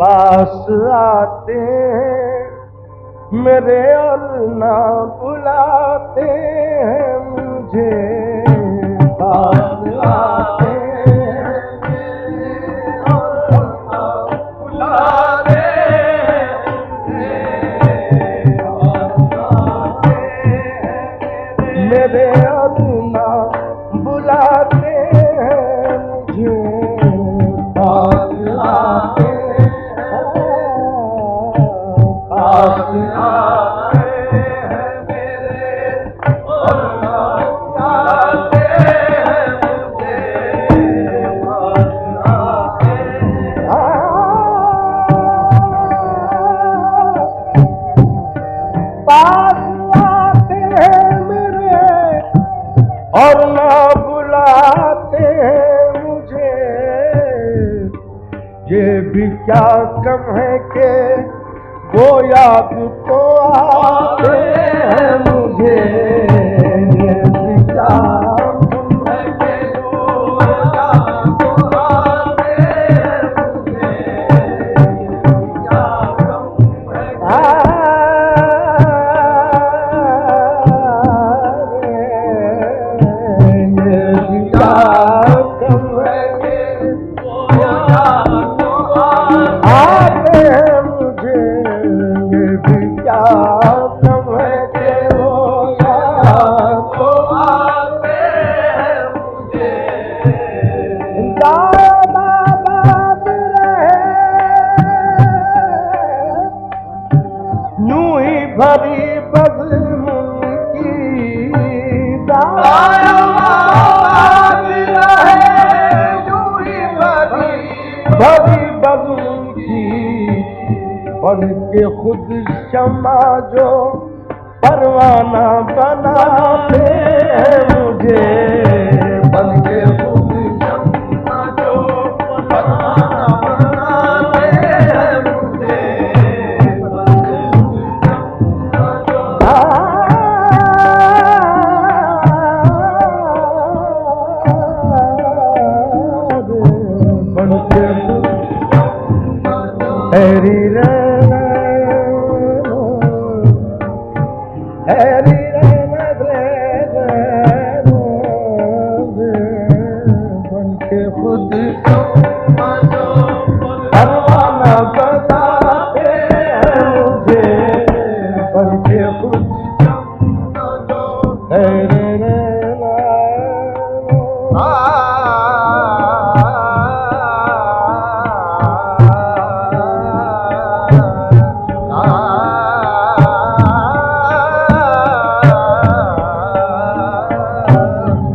पास आते हैं मेरे और ना बुलाते हैं मुझे। पास आते हैं और ना बुलाते मेरे और ना बुलाते हैं मुझे। पास आते पास आते हैं मेरे और ना बुलाते हैं मुझे। पास आते हैं मेरे और ना बुलाते हैं मुझे। ये भी क्या कम है कि वो याद तो आते हैं मुझे। ये भी क्या कम है कि वो याद तो आते हैं मुझे। क्या कम है भरी बज़्म की दायाद रहे यूं ही भरी बज़्म की। बन के खुद शमा जो परवाना बनाते हैं मुझे। बन के खुद शमा जो परवाना बनाते हैं मुझे। हरी बन के खुद परवाना बताते हैं मुझे। बन के खुद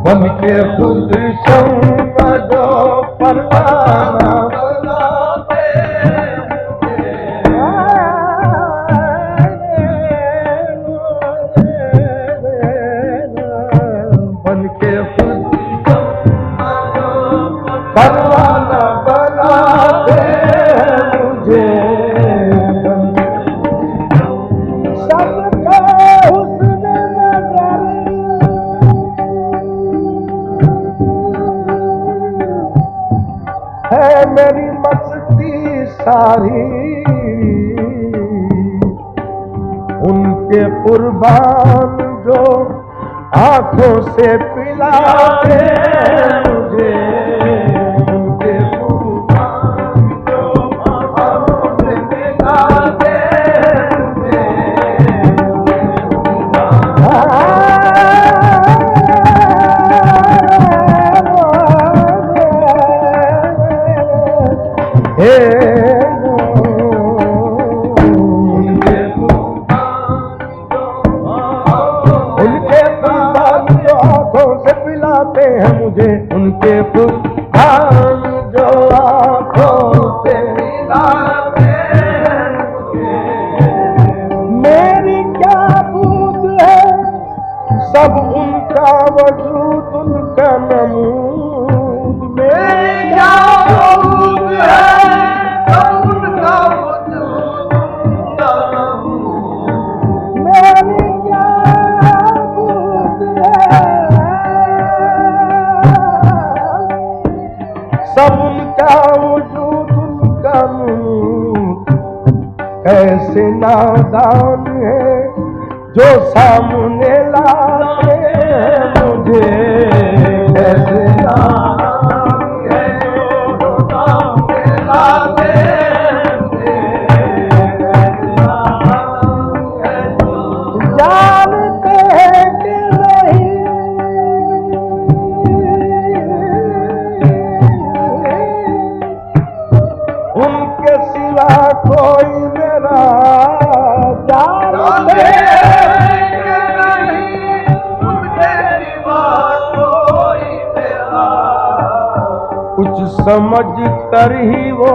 बन के खुद शम्मा जो परवाना बनाते हैं बन के खुद शम्मा जो परवाना बनाते हैं मुझे। है मेरी मस्ती सारी उनके कुर्बान जो आंखों से पिलाते हैं मुझे। उनके कुर्बान जो आंखों से पिलाते हैं मुझे। उनके कुर्बान जो आंखों से पिलाते हैं मुझे। उनके कुर्बान जो आंखों से पिलाते हैं मुझे। मेरी क्या बूद है सब उनका वजूद उनका नमूद। मेरी क्या बूद है सब उनका वजूद उनका नमूद। मेरी क्या बूद है सब उनका वजूद उनका नमूद। नादान है जो सामने लाते हैं मुझे, कैसे नादान है जो सामने लाते हैं मुझे, कैसे नादान है जो जानते हैं कि नहीं उनके सिवा कोई मेरा जानते हैं कि नहीं उनके सिवा कोई मेरा, कुछ समझ कर ही वो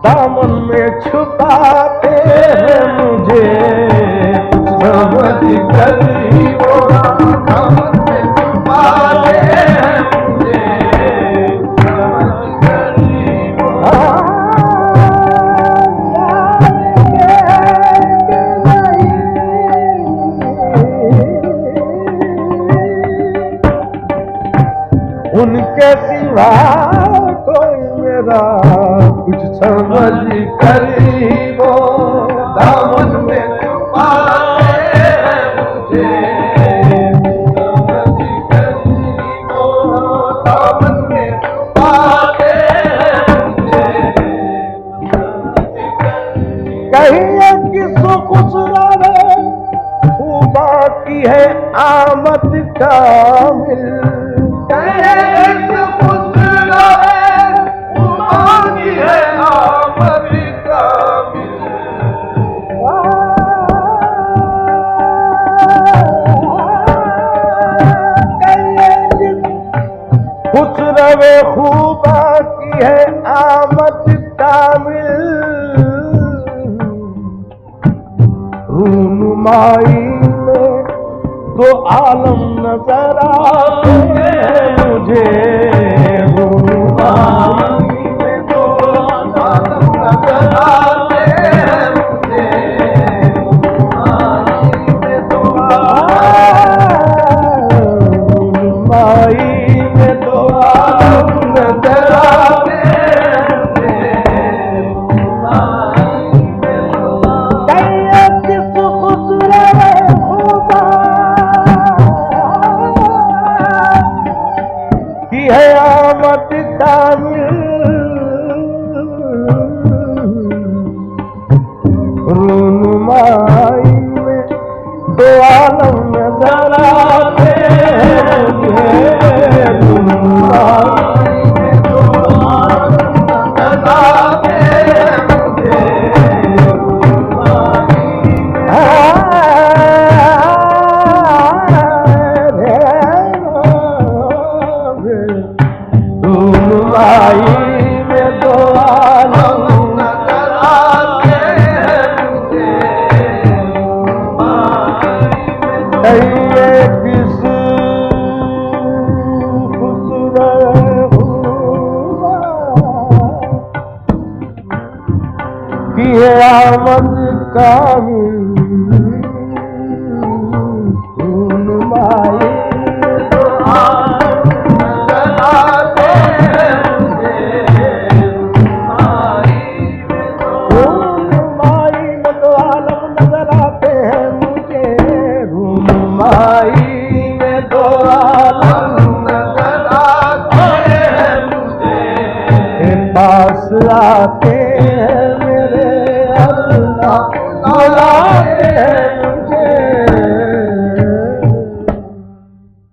दामन में छुपाते हैं मुझे, कुछ समझ कर ही वो दामन में छुपाते हैं मुझे, समझ कर ही वो उनके सिवा कोई मेरा, कुछ समझ कर ही वो दामन में छुपाते हैं मुझे, समझ कर ही वो दामन में छुपाते हैं मुझे, कहिए किस खुसरे वो बाकी है आमद कामिल, खुसरवे खूबा की है आमद कामिल, रूनुमाई में दो आलम नजर आते हैं मुझे, रूनुमाई में दो आलम नजर आते हैं मुझे, रूनुमाई में दो आलम नजर आते हैं मुझे, कहिए किस खुसरे खूबा की है आमद कामिल, रूनुमाई में दो आलम नजर आते हैं मुझे, रूनुमाई में दो आलम नजर आते हैं मुझे, रूनुमाई में दो आलम नजर आते हैं मुझे, कहिए किस खुसरे खूबा की है आमद कामिल, रूनुमाई में दो आलम नजर आते हैं मुझे, रूनुमाई में दो आलम नजर आते हैं मुझे, रूनुमाई में दो आलम नजर आते हैं मुझे, पास आते हैं